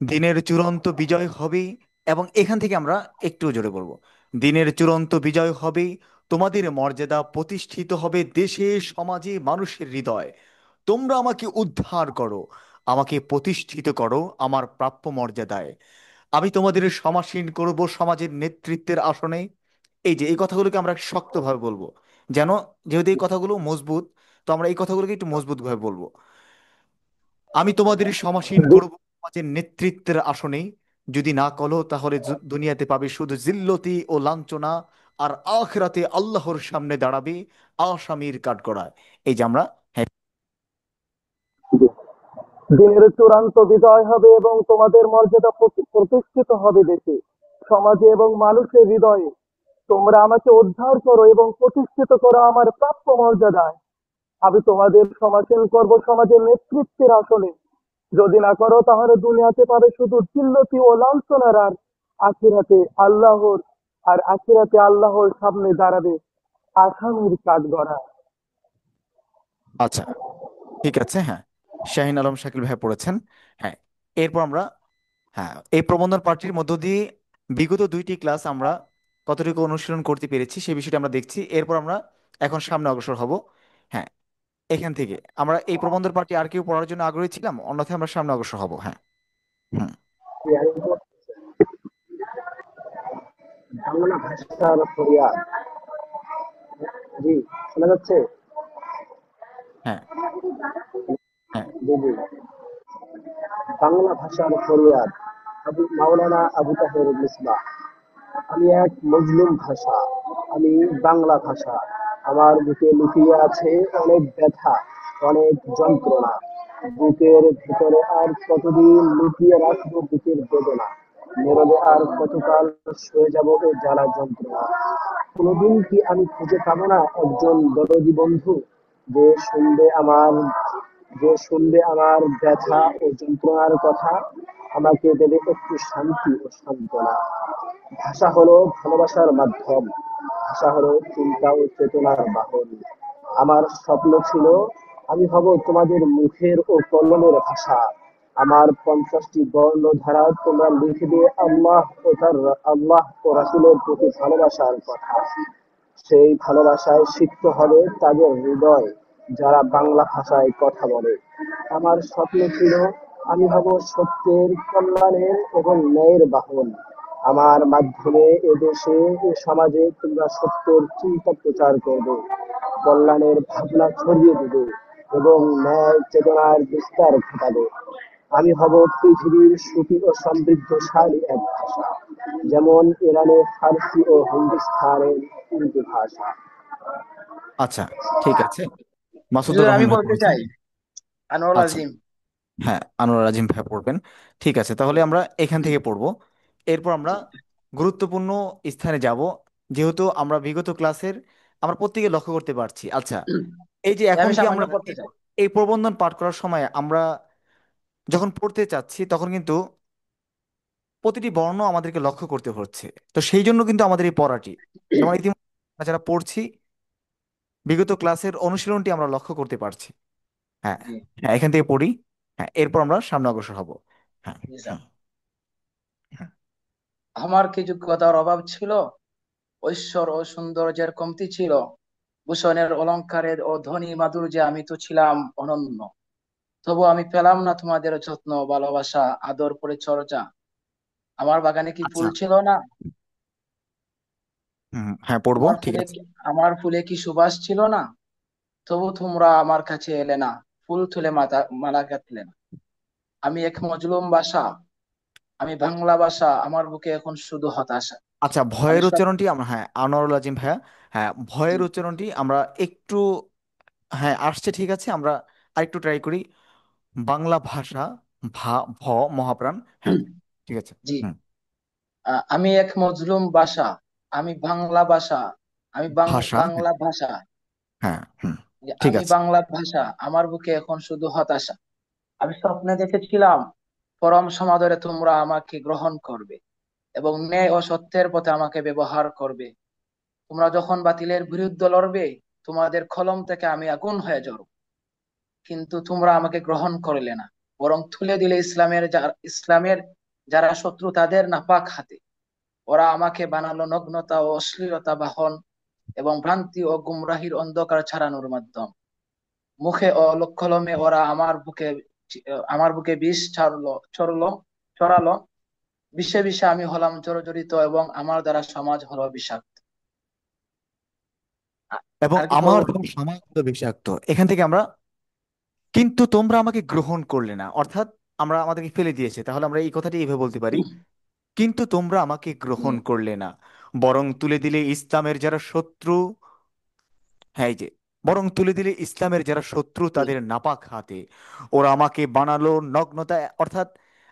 দিনের চূড়ান্ত বিজয় হবেই, এবং এখান থেকে আমরা একটু জোরে বলবো, দিনের চূড়ান্ত বিজয় হবেই, তোমাদের মর্যাদা প্রতিষ্ঠিত হবে দেশে, সমাজে, মানুষের হৃদয়। তোমরা আমাকে উদ্ধার করো, আমাকে প্রতিষ্ঠিত করো আমার প্রাপ্য মর্যাদায়। আমি তোমাদের সমাসীন করব সমাজের নেতৃত্বের আসনে। এই যে এই কথাগুলোকে আমরা শক্তভাবে বলবো, যেন, যেহেতু এই কথাগুলো মজবুত, তো আমরা এই কথাগুলোকে একটু মজবুত ভাবে বলবো। আমি তোমাদের সমাসীন দি- করব সমাজের নেতৃত্বের আসনে। যদি না করো তাহলে দুনিয়াতে পাবে শুধু জিল্লতি ও লাঞ্ছনা, আর আখিরাতে আল্লাহর সামনে দাঁড়াবে আসামির কাঠগড়ায়। এই যে আমরা, হ্যাঁ। দিনের চূড়ান্ত বিজয় হবে এবং তোমাদের মর্যাদা প্রতিষ্ঠিত হবে দেশে, সমাজে এবং মানুষের হৃদয়ে। তোমরা আমাকে উদ্ধার করো এবং প্রতিষ্ঠিত করো আমার প্রাপ্য মর্যাদায়। আমি তোমাদের সমাসীন করব সমাজের নেতৃত্বের আসনে। যদি না করো তাহলে দুনিয়াতে পাবে শুধু জিল্লতি ও লাঞ্ছনার, আখিরাতে আল্লাহর আখিরাতে আল্লাহর সামনে দাঁড়াবে আসামির কাঠগড়ায়। আচ্ছা, ঠিক আছে, হ্যাঁ। শাহিন আলম শাকিল ভাই পড়েছেন। হ্যাঁ, এরপর আমরা, হ্যাঁ, এই প্রবন্ধন পাঠটির মধ্য দিয়ে বিগত দুইটি ক্লাস আমরা কতটুকু অনুশীলন করতে পেরেছি সেই বিষয়টা আমরা দেখছি। এরপর আমরা এখন সামনে অগ্রসর হব। হ্যাঁ, এখান থেকে আমরা এই প্রবন্ধন পাঠটি আর কেউ পড়ার জন্য আগ্রহী ছিলাম, অন্যথায় আমরা সামনে অগ্রসর হব। হ্যাঁ। হুম। বাংলা ভাষার ফরিয়াদ। জি, শোনা যাচ্ছে? হ্যাঁ। হ্যাঁ। জি জি। বাংলা ভাষার ফরিয়াদ। মাওলানা আবু তাহের মিসবাহ। আমি এক মজলুম ভাষা, আমি বাংলা ভাষা। আমার বুকে লুকিয়ে আছে অনেক ব্যথা, অনেক যন্ত্রণা। বুকের ভিতরে আর কতদিন লুকিয়ে রাখবো বুকের বেদনা। নীরবে আর কতকাল সয়ে যাব ও জ্বালা যন্ত্রণা। কোনোদিন কি আমি খুঁজে পাবো না একজন দরদি বন্ধু, যে শুনবে আমার যে শুনবে আমার ব্যথা ও যন্ত্রণার কথা, আমাকে দেবে একটু শান্তি ও সান্ত্বনা। ভাষা হলো ভালোবাসার মাধ্যম, ভাষা হলো চিন্তা ও চেতনার বাহন। আমার স্বপ্ন ছিল আমি হব তোমাদের মুখের ও কলমের ভাষা। আমার 50টি বর্ণ ধারা তোমরা লিখবে আল্লাহ ও রাসূলের প্রতি ভালোবাসার কথা। সেই ভালোবাসায় সিক্ত হবে তাদের হৃদয় যারা বাংলা ভাষায় কথা বলে। আমার স্বপ্ন ছিল আমি হব সত্যের, কল্যাণের এবং ন্যায়ের বাহন। আমার মাধ্যমে এদেশে এ সমাজে তোমরা সত্যের চিন্তা প্রচার করবে, কল্যাণের ভাবনা ছড়িয়ে দেবে এবং ন্যায় চেতনার বিস্তার ঘটাবে। আমি হব পৃথিবীর সুখী ও সমৃদ্ধশালী এক ভাষা, যেমন ইরানের ফার্সি ও হিন্দুস্তানের উর্দু ভাষা। আচ্ছা, ঠিক আছে। মাসুদুর হুজুর, আমি রহমান ভাই বলতে পড়েছেন। চাই আনোয়ার আচ্ছা, আজিম। হ্যাঁ, আনোয়ার আজিম ভাই পড়বেন। ঠিক আছে, তাহলে আমরা এখান থেকে পড়বো। এরপর আমরা গুরুত্বপূর্ণ স্থানে যাব, যেহেতু আমরা বিগত ক্লাসের আমরা প্রত্যেকে লক্ষ্য করতে পারছি। আচ্ছা, এই যে এখন আমি কি সামান্য আমরা পড়তে এই চাই। এই প্রবন্ধন পাঠ করার সময় আমরা যখন পড়তে চাচ্ছি তখন কিন্তু প্রতিটি বর্ণ আমাদেরকে লক্ষ্য করতে হচ্ছে। তো সেই জন্য কিন্তু আমাদের এই পড়াটি, যেমন ইতিমধ্যে আমরা যারা পড়ছি, বিগত ক্লাসের অনুশীলনটি আমরা লক্ষ্য করতে পারছি। হ্যাঁ। জি হ্যাঁ, এখান থেকে পড়ি। হ্যাঁ, এরপর আমরা সামনে অগ্রসর হব। হ্যাঁ। জি স্যার। হুম। হুম। আমার কি যোগ্যতার অভাব ছিল, ঐশ্বর ও সৌন্দর্যের কমতি ছিল, ভূষণের অলংকারের ও ধ্বনি মাধুর্যে আমি তো ছিলাম অনন্য। তবু আমি পেলাম না তোমাদের যত্ন, ভালোবাসা, আদর, পরিচর্যা। আমার বাগানে কি আচ্ছা। ফুল ছিল না? হ্যাঁ, পড়বো, আমার ঠিক ফুলে আছে। কি আমার ফুলে কি সুবাস ছিল না? তবু তোমরা আমার কাছে এলে না, ফুল তুলে মালা গাঁথলে না। আমি এক মজলুম ভাষা, আমি বাংলা ভাষা, আমার বুকে এখন শুধু হতাশা। আচ্ছা, আমি ভয়ের সব উচ্চারণটি আমরা, হ্যাঁ, আনোয়ারুল আজিম ভাইয়া, হ্যাঁ, জি ভয়ের উচ্চারণটি আমরা একটু, হ্যাঁ আসছে, ঠিক আছে, আমরা আরেকটু ট্রাই করি। বাংলা ভাষা, ভা, ভ, মহাপ্রাণ, হ্যাঁ, ঠিক আছে। জি হুম। আমি এক মজলুম ভাষা, আমি বাংলা ভাষা, আমি ভাষা, হ্যাঁ, বাংলা ভাষা, হ্যাঁ, ঠিক আমি আছে। বাংলা ভাষা, আমার বুকে এখন শুধু হতাশা। আমি স্বপ্নে দেখেছিলাম পরম সমাদরে তোমরা আমাকে গ্রহণ করবে এবং ন্যায় ও সত্যের পথে আমাকে ব্যবহার করবে। তোমরা যখন বাতিলের বিরুদ্ধে লড়বে, তোমাদের কলম থেকে আমি আগুন হয়ে জ্বলব। কিন্তু তোমরা আমাকে গ্রহণ করলে না, বরং তুলে দিলে ইসলামের যারা শত্রু তাদের নাপাক হাতে। ওরা আমাকে বানালো নগ্নতা ও অশ্লীলতা বাহন এবং ভ্রান্তি ও গুমরাহির অন্ধকার ছড়ানোর মাধ্যম। মুখে ও কলমে ওরা আমার বুকে বিষ ছড়ালো। বিষে বিষে আমি হলাম জর্জরিত এবং আমার দ্বারা সমাজ হলো বিষাক্ত। আ- এবং আর কি আমার পড়বো? ধর্ম সমাজ বিষাক্ত, এখান থেকে আমরা, কিন্তু তোমরা আমাকে গ্রহণ করলে না, অর্থাৎ আমরা আমাদেরকে ফেলে দিয়েছে, তাহলে আমরা এই কথাটি এইভাবে বলতে পারি, কিন্তু তোমরা আমাকে গ্রহণ করলে না, বরং তুলে দিলে ইসলামের যারা শত্রু, হ্যাঁ এই যে, বরং তুলে দিলে ইসলামের যারা শত্রু তাদের নাপাক হাতে। ওরা আমাকে বানালো নগ্নতা, অর্থাৎ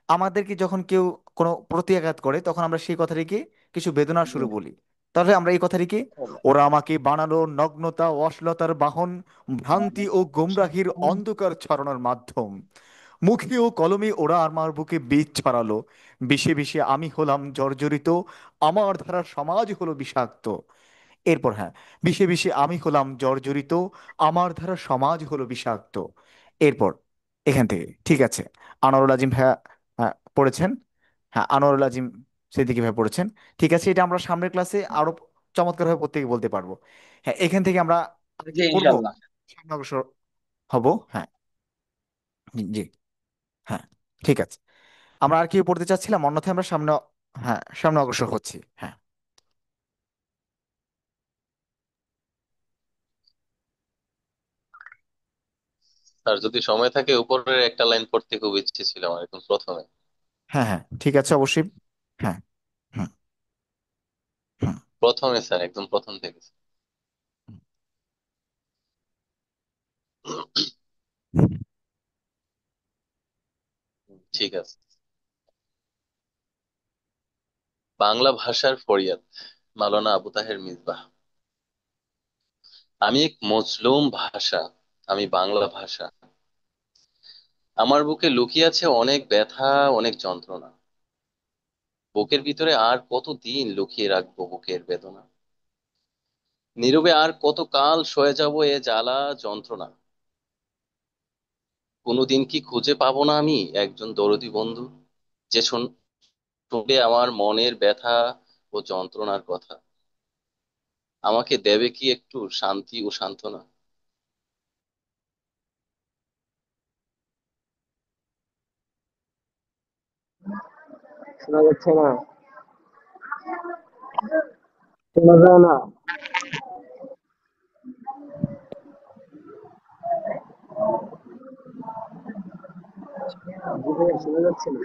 আমাদেরকে যখন কেউ কোনো প্রত্যাঘাত করে তখন আমরা সেই কথাটিকে কিছু বেদনার সুরে বলি। তাহলে আমরা এই কথাটিকে, ওরা আমাকে বানালো নগ্নতা ও অশ্লীলতার বাহন, ভ্রান্তি ও গোমরাহির অন্ধকার ছড়ানোর মাধ্যম। মুখে ও কলমে ওরা আমার বুকে বীজ ছড়ালো, বিষে বিষে আমি হলাম জর্জরিত, আমার ধারা সমাজ হলো বিষাক্ত। এরপর, হ্যাঁ, বিষে বিষে আমি হলাম জর্জরিত, আমার ধারা সমাজ হলো বিষাক্ত। এরপর এখান থেকে, ঠিক আছে, আনোয়ারুল আজিম ভাইয়া, হ্যাঁ, পড়েছেন, হ্যাঁ, আনোয়ারুল আজিম সিদ্দিকী ভাই পড়েছেন, ঠিক আছে, এটা আমরা সামনের ক্লাসে আরো চমৎকারভাবে প্রত্যেকে বলতে পারবো। হ্যাঁ, এখান থেকে আমরা আর জি কি পড়বো, ইনশাল্লাহ। সামনে অগ্রসর হব, হ্যাঁ, জি, হ্যাঁ, ঠিক আছে, আমরা আর কি পড়তে চাচ্ছিলাম, অন্যথায় আমরা সামনে, হ্যাঁ, সামনে অগ্রসর হচ্ছি, হ্যাঁ। আর যদি সময় থাকে উপরের একটা লাইন পড়তে খুব ইচ্ছে ছিল আমার একদম প্রথমে। হ্যাঁ, হ্যাঁ, ঠিক আছে, অবশ্যই, হ্যাঁ, হুম, হুম, প্রথমে স্যার, একদম প্রথম থেকে। ঠিক আছে। বাংলা ভাষার ফরিয়াদ, মাওলানা আবু তাহের মিসবাহ। আমি এক মজলুম ভাষা, আমি বাংলা ভাষা। আমার বুকে লুকিয়ে আছে অনেক ব্যথা, অনেক যন্ত্রণা। বুকের ভিতরে আর কতদিন লুকিয়ে রাখবো বুকের বেদনা। নীরবে আর কত কাল সয়ে যাব এ জ্বালা যন্ত্রণা। কোনোদিন কি খুঁজে পাবো না আমি একজন দরদি বন্ধু, যে শুনবে আমার মনের ব্যথা ও যন্ত্রণার কথা, আমাকে দেবে কি একটু শান্তি ও সান্ত্বনা। শোনা যাচ্ছে না? শোনা যায় না? জি ভাইয়া, শোনা যাচ্ছে না?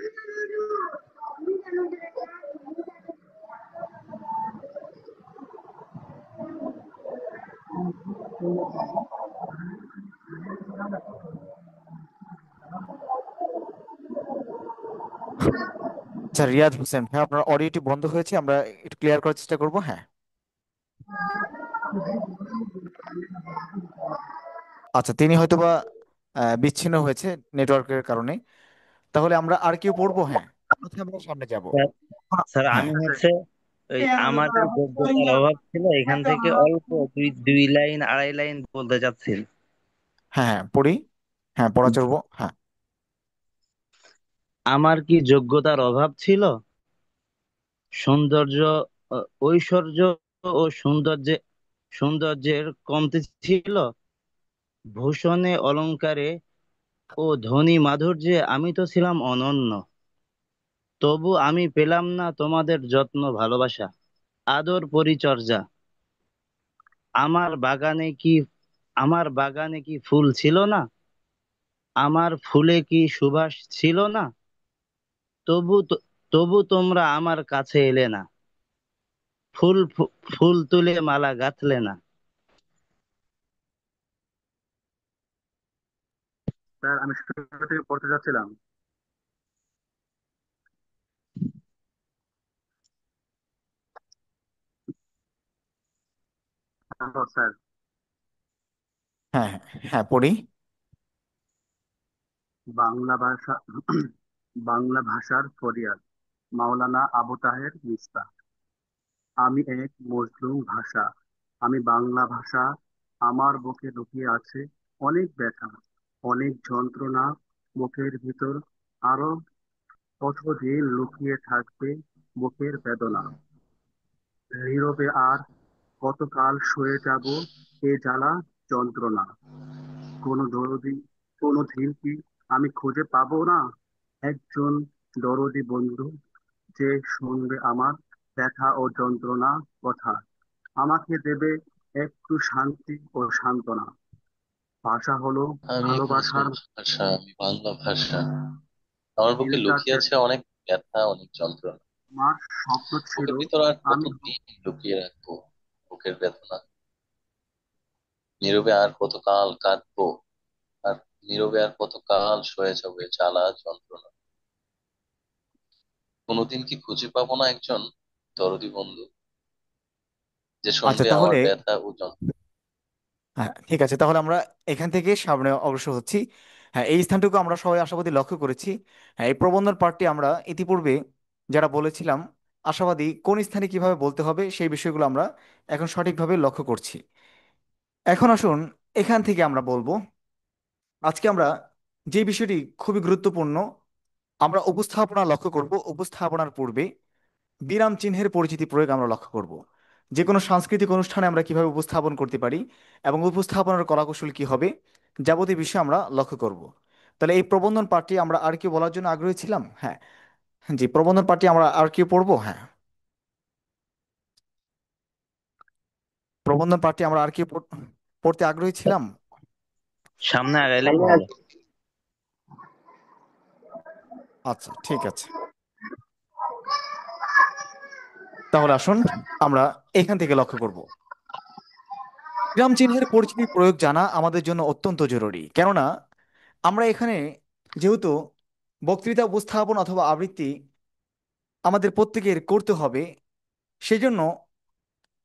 আচ্ছা, রিয়াদ হোসেন, হ্যাঁ, আপনার অডিওটি বন্ধ হয়েছে, আমরা একটু ক্লিয়ার করার চেষ্টা করব, হ্যাঁ। আচ্ছা, তিনি হয়তোবা বিচ্ছিন্ন হয়েছে নেটওয়ার্কের কারণে, তাহলে আমরা আর কেউ পড়বো, হ্যাঁ, অন্যথায় আমরা সামনে যাব, স্যার স্যার, হ্যাঁ। আমি হচ্ছে ওই আমাদের যোগ্যতার অভাব ছিল, এখান থেকে অল্প দুই দুই লাইন আড়াই লাইন বলতে চাচ্ছি। হ্যাঁ, হ্যাঁ, পড়ি, হ্যাঁ, পড়া চলবো, হ্যাঁ। আমার কি যোগ্যতার অভাব ছিল? সৌন্দর্য, ঐশ্বর্য ও সৌন্দর্যের কমতি ছিল? ভূষণে অলংকারে ও ধনী মাধুর্যে আমি তো ছিলাম অনন্য। তবু আমি পেলাম না তোমাদের যত্ন ভালোবাসা। আদর পরিচর্যা। আমার বাগানে কি আমার বাগানে কি ফুল ছিল না? আমার ফুলে কি সুবাস ছিল না? তবু তবু তোমরা আমার কাছে এলে না, ফুল তুলে মালা গাঁথলে না। স্যার আমি শুরু থেকে পড়তে যাচ্ছিলাম। Hello sir. হ্যাঁ, হ্যাঁ, হ্যাঁ, পড়ি। বাংলা ভাষা বাংলা ভাষার ফরিয়াদ, মাওলানা আবু তাহের মিসবা। আমি এক মজলুম ভাষা, আমি বাংলা ভাষা। আমার বুকে লুকিয়ে আছে অনেক ব্যথা, অনেক যন্ত্রণা। বুকের ভিতর আরো কতদিন লুকিয়ে থাকবে বুকের বেদনা। নীরবে আর কতকাল সয়ে যাব এ জ্বালা যন্ত্রণা। কোনো দরদি, কোনো দিন কি আমি খুঁজে পাবো না একজন দরদি বন্ধু, যে শুনবে আমার ব্যথা ও যন্ত্রণা কথা, আমাকে দেবে একটু শান্তি ও সান্ত্বনা। ভাষা হলো আমি এক ভালোবাসার। মুসলিম ভাষা, আমি বাংলা ভাষা। আমার বুকে লুকিয়ে দিলটাকে আছে অনেক ব্যথা, অনেক যন্ত্রণা। আমার স্বপ্ন ছিল বুকের ভিতর আর আমি কতদিন লুকিয়ে রাখবো বুকের বেদনা। নীরবে আর কতকাল কাঁদবো, আর নীরবে আর কতকাল সয়ে যাবে জ্বালা যন্ত্রণা। কোনোদিন কি খুঁজে পাবো না একজন দরদি বন্ধু, যে আচ্ছা, শুনবে আমার তাহলে ব্যথা ও যন্ত্রণা। হ্যাঁ, ঠিক আছে, তাহলে আমরা এখান থেকে সামনে অগ্রসর হচ্ছি। হ্যাঁ, এই স্থানটুকু আমরা সবাই আশাবাদী লক্ষ্য করেছি। হ্যাঁ, এই প্রবন্ধন পাঠটি আমরা ইতিপূর্বে যারা বলেছিলাম আশাবাদী কোন স্থানে কিভাবে বলতে হবে সেই বিষয়গুলো আমরা এখন সঠিকভাবে লক্ষ্য করছি। এখন আসুন, এখান থেকে আমরা বলবো আজকে আমরা যে বিষয়টি খুবই গুরুত্বপূর্ণ, আমরা উপস্থাপনা লক্ষ্য করব। উপস্থাপনার পূর্বে বিরাম চিহ্নের পরিচিতি প্রয়োগ আমরা লক্ষ্য করব। যে কোনো সাংস্কৃতিক অনুষ্ঠানে আমরা কিভাবে উপস্থাপন করতে পারি এবং উপস্থাপনার কলাকৌশল কি হবে, যাবতীয় বিষয় আমরা লক্ষ্য করব। তাহলে এই প্রবন্ধন পাঠটি আমরা আর কি বলার জন্য আগ্রহী ছিলাম? হ্যাঁ, জি, প্রবন্ধন পাঠটি আমরা আর কি পড়বো? হ্যাঁ, প্রবন্ধন পাঠটি আমরা আর কি পড়তে আগ্রহী ছিলাম? সামনে আগাইলেই ভালো। আচ্ছা, ঠিক আছে, তাহলে আসুন আমরা এখান থেকে লক্ষ্য করব। বিরাম চিহ্নের পরিচিতি প্রয়োগ জানা আমাদের জন্য অত্যন্ত জরুরি, কেননা আমরা এখানে যেহেতু বক্তৃতা উপস্থাপন অথবা আবৃত্তি আমাদের প্রত্যেকের করতে হবে, সেজন্য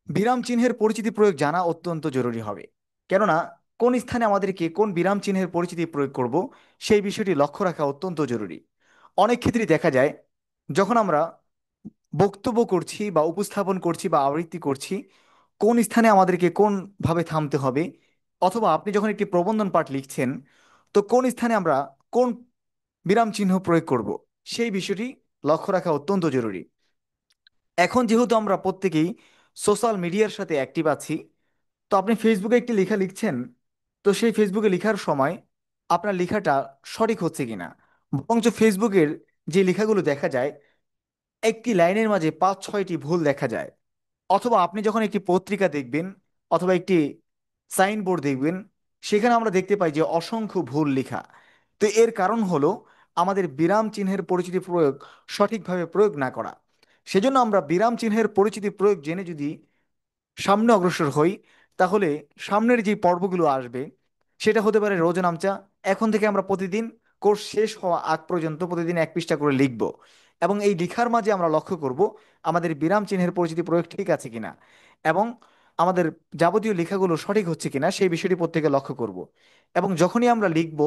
বিরাম চিহ্নের পরিচিতি প্রয়োগ জানা অত্যন্ত জরুরি হবে। কেননা কোন স্থানে আমাদেরকে কোন বিরাম চিহ্নের পরিচিতি প্রয়োগ করব সেই বিষয়টি লক্ষ্য রাখা অত্যন্ত জরুরি। অনেক ক্ষেত্রেই দেখা যায় যখন আমরা বক্তব্য করছি বা উপস্থাপন করছি বা আবৃত্তি করছি, কোন স্থানে আমাদেরকে কোন ভাবে থামতে হবে, অথবা আপনি যখন একটি প্রবন্ধন পাঠ লিখছেন তো কোন স্থানে আমরা কোন বিরাম চিহ্ন প্রয়োগ করব সেই বিষয়টি লক্ষ্য রাখা অত্যন্ত জরুরি। এখন যেহেতু আমরা প্রত্যেকেই সোশ্যাল মিডিয়ার সাথে অ্যাক্টিভ আছি, তো আপনি ফেসবুকে একটি লেখা লিখছেন, তো সেই ফেসবুকে লেখার সময় আপনার লেখাটা সঠিক হচ্ছে কিনা, বরঞ্চ ফেসবুকের যে লেখাগুলো দেখা যায় একটি লাইনের মাঝে 5-6টি ভুল দেখা যায়। অথবা আপনি যখন একটি পত্রিকা দেখবেন অথবা একটি সাইনবোর্ড দেখবেন, সেখানে আমরা দেখতে পাই যে অসংখ্য ভুল লেখা। তো এর কারণ হলো আমাদের বিরাম চিহ্নের পরিচিতি প্রয়োগ সঠিকভাবে প্রয়োগ না করা। সেজন্য আমরা বিরাম চিহ্নের পরিচিতি প্রয়োগ জেনে যদি সামনে অগ্রসর হই, তাহলে সামনের যে পর্বগুলো আসবে সেটা হতে পারে রোজনামচা। এখন থেকে আমরা প্রতিদিন কোর্স শেষ হওয়া আগ পর্যন্ত প্রতিদিন 1 পৃষ্ঠা করে লিখব, এবং এই লেখার মাঝে আমরা লক্ষ্য করব আমাদের বিরাম চিহ্নের পরিচিতি প্রয়োগ ঠিক আছে কিনা এবং আমাদের যাবতীয় লেখাগুলো সঠিক হচ্ছে কিনা সেই বিষয়টি প্রত্যেকে লক্ষ্য করব। এবং যখনই আমরা লিখব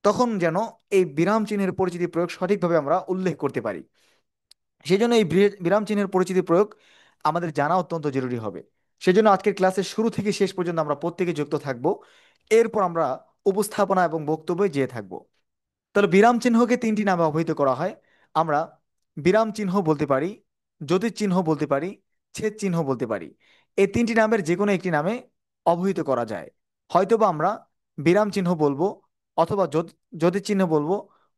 তখন যেন এই বিরাম চিহ্নের পরিচিতি প্রয়োগ সঠিকভাবে আমরা উল্লেখ করতে পারি। সেই জন্য এই বিরাম চিহ্নের পরিচিতি প্রয়োগ আমাদের জানা অত্যন্ত জরুরি হবে। সেজন্য আজকের ক্লাসের শুরু থেকে শেষ পর্যন্ত আমরা প্রত্যেকে যুক্ত থাকব। এরপর আমরা উপস্থাপনা এবং বক্তব্যে যেয়ে থাকব। তাহলে বিরাম চিহ্নকে 3টি নামে অভিহিত করা হয়। আমরা বিরাম চিহ্ন বলতে পারি, জ্যোতির চিহ্ন বলতে পারি, ছেদ চিহ্ন বলতে পারি। এই 3টি নামের যে কোনো একটি নামে অভিহিত করা যায়। হয়তোবা আমরা বিরাম চিহ্ন বলবো, অথবা জ্যোতির চিহ্ন বলবো,